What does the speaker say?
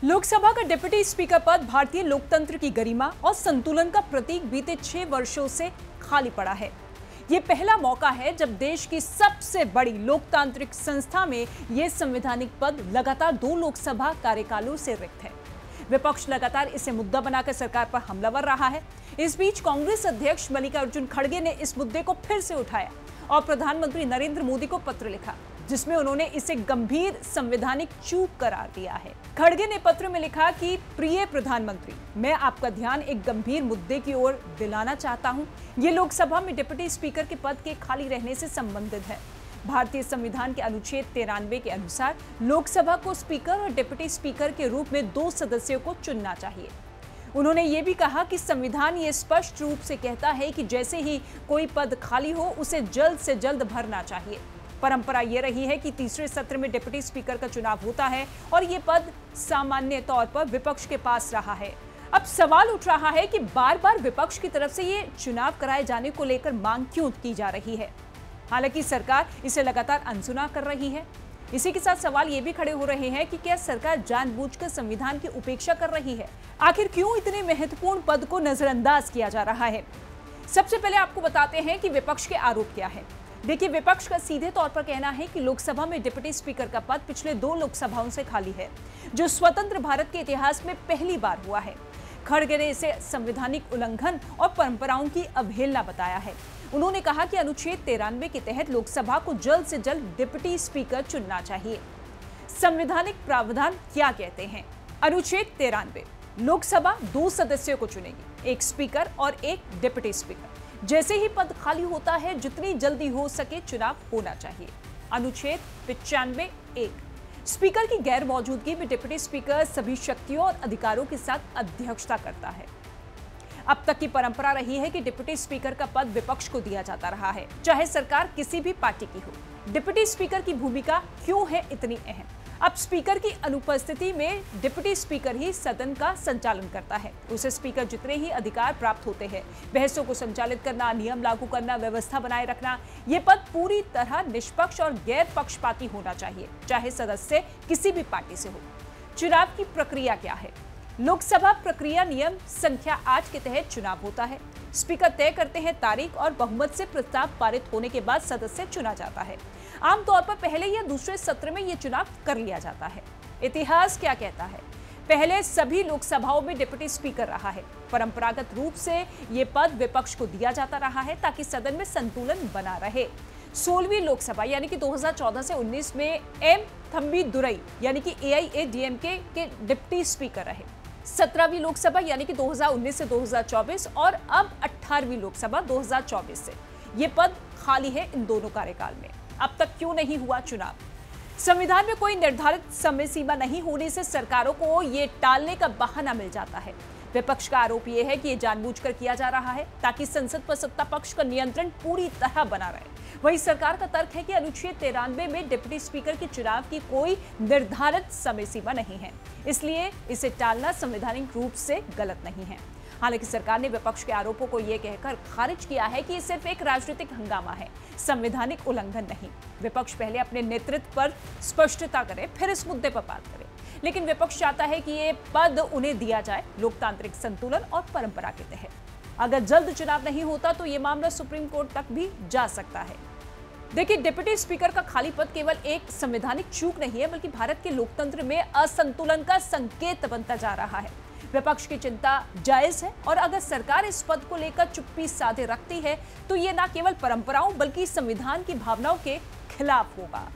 लोकसभा का deputy speaker पद भारतीय लोकतंत्र की गरिमा और संतुलन का प्रतीक बीते 6 वर्षों से खाली पड़ा है। ये पहला मौका है जब देश की सबसे बड़ी लोकतांत्रिक संस्था में यह संवैधानिक पद लगातार 2 लोकसभा कार्यकालों से रिक्त है। विपक्ष लगातार इसे मुद्दा बनाकर सरकार पर हमलावर रहा है। इस बीच कांग्रेस अध्यक्ष मल्लिकार्जुन खड़गे ने इस मुद्दे को फिर से उठाया और प्रधानमंत्री नरेंद्र मोदी को पत्र लिखा, जिसमें उन्होंने इसे गंभीर संवैधानिक चूक करार दिया है। खड़गे ने पत्र में लिखा कि प्रिय प्रधानमंत्री, मैं आपका ध्यान एक गंभीर मुद्दे की ओर दिलाना चाहता हूं। ये लोकसभा में डिप्टी स्पीकर के पद के खाली रहने से संबंधित है। भारतीय संविधान के अनुच्छेद 93 के अनुसार लोकसभा को स्पीकर और डिप्टी स्पीकर के रूप में 2 सदस्यों को चुनना चाहिए। उन्होंने ये भी कहा कि संविधान ये स्पष्ट रूप से कहता है कि जैसे ही कोई पद खाली हो उसे जल्द से जल्द भरना चाहिए। परंपरा ये रही है कि तीसरे सत्र में डिप्टी स्पीकर का चुनाव होता है और ये पद सामान्य तौर पर विपक्ष के पास रहा है। अब सवाल उठ रहा है कि बार-बार विपक्ष की तरफ से ये चुनाव कराए जाने को लेकर मांग क्यों की जा रही है। हालांकि सरकार इसे लगातार अनसुना कर रही है। इसी के साथ सवाल ये भी खड़े हो रहे हैं कि क्या सरकार जानबूझकर संविधान की उपेक्षा कर रही है। आखिर क्यों इतने महत्वपूर्ण पद को नजरअंदाज किया जा रहा है। सबसे पहले आपको बताते हैं कि विपक्ष के आरोप क्या है। देखिए, विपक्ष का सीधे तौर पर कहना है कि लोकसभा में डिप्टी स्पीकर का पद पिछले 2 लोकसभाओं से खाली है, जो स्वतंत्र भारत के इतिहास में पहली बार हुआ है। खड़गे ने इसे संवैधानिक उल्लंघन और परंपराओं की अवहेलना बताया है। उन्होंने कहा कि अनुच्छेद 93 के तहत लोकसभा को जल्द से जल्द डिप्टी स्पीकर चुनना चाहिए। संवैधानिक प्रावधान क्या कहते हैं? अनुच्छेद 93, लोकसभा 2 सदस्यों को चुनेगी, एक स्पीकर और एक डिप्टी स्पीकर। जैसे ही पद खाली होता है, जितनी जल्दी हो सके चुनाव होना चाहिए। अनुच्छेद 95(1), स्पीकर की गैर मौजूदगी में डिप्टी स्पीकर सभी शक्तियों और अधिकारों के साथ अध्यक्षता करता है। अब तक की परंपरा रही है कि डिप्टी स्पीकर का पद विपक्ष को दिया जाता रहा है, चाहे सरकार किसी भी पार्टी की हो। डिप्टी स्पीकर की भूमिका क्यों है इतनी अहम? अब स्पीकर की अनुपस्थिति में डिप्टी स्पीकर ही सदन का संचालन करता है। उसे स्पीकर जितने ही अधिकार प्राप्त होते हैं, बहसों को संचालित करना, नियम लागू करना, व्यवस्था बनाए रखना, ये पद पूरी तरह निष्पक्ष और गैर पक्षपाती होना चाहिए, चाहे सदस्य किसी भी पार्टी से हो। चुनाव की प्रक्रिया क्या है? लोकसभा प्रक्रिया नियम संख्या 8 के तहत चुनाव होता है। स्पीकर तय करते हैं तारीख और बहुमत से प्रस्ताव पारित होने के बाद सदस्य चुना जाता है। आमतौर पर पहले या दूसरे सत्र में यह चुनाव कर लिया जाता है। इतिहास क्या कहता है? पहले सभी लोकसभाओं में डिप्टी स्पीकर रहा है। परंपरागत रूप से यह पद विपक्ष को दिया जाता रहा है ताकि सदन में संतुलन बना रहे। 16वीं लोकसभा यानी कि 2014 से 19 में एम थम्बीदुरई यानी कि AIADMK के डिप्टी स्पीकर रहे। 17वीं लोकसभा यानी कि 2019 से 2024 और अब 18वीं लोकसभा 2024 से ये पद खाली है इन दोनों कार्यकाल में। अब तक क्यों नहीं हुआ चुनाव? संविधान में कोई निर्धारित समय सीमा नहीं होने से सरकारों को ये टालने का बहाना मिल जाता है। विपक्ष का आरोप यह है कि ये जानबूझकर किया जा रहा है ताकि संसद पर सत्ता पक्ष का नियंत्रण पूरी तरह बना रहे। वहीं सरकार का तर्क है कि अनुच्छेद 93 में डिप्टी स्पीकर के चुनाव की कोई निर्धारित समय सीमा नहीं है, इसलिए इसे टालना संवैधानिक रूप से गलत नहीं है। हालांकि सरकार ने विपक्ष के आरोपों को यह कहकर खारिज किया है कि ये सिर्फ एक राजनीतिक हंगामा है, संवैधानिक उल्लंघन नहीं। विपक्ष पहले अपने नेतृत्व पर स्पष्टता करे, फिर इस मुद्दे पर बात करे। लेकिन विपक्ष चाहता है कि ये पद उन्हें दिया जाए लोकतांत्रिक संतुलन और परंपरा के तहत। अगर जल्द चुनाव नहीं होता तो ये मामला सुप्रीम कोर्ट तक भी जा सकता है। देखिए, डिप्टी स्पीकर का खाली पद केवल एक संवैधानिक चूक नहीं है, बल्कि भारत के लोकतंत्र में असंतुलन का संकेत बनता जा रहा है। विपक्ष की चिंता जायज है और अगर सरकार इस पद को लेकर चुप्पी साधे रखती है तो ये न केवल परंपराओं बल्कि संविधान की भावनाओं के खिलाफ होगा।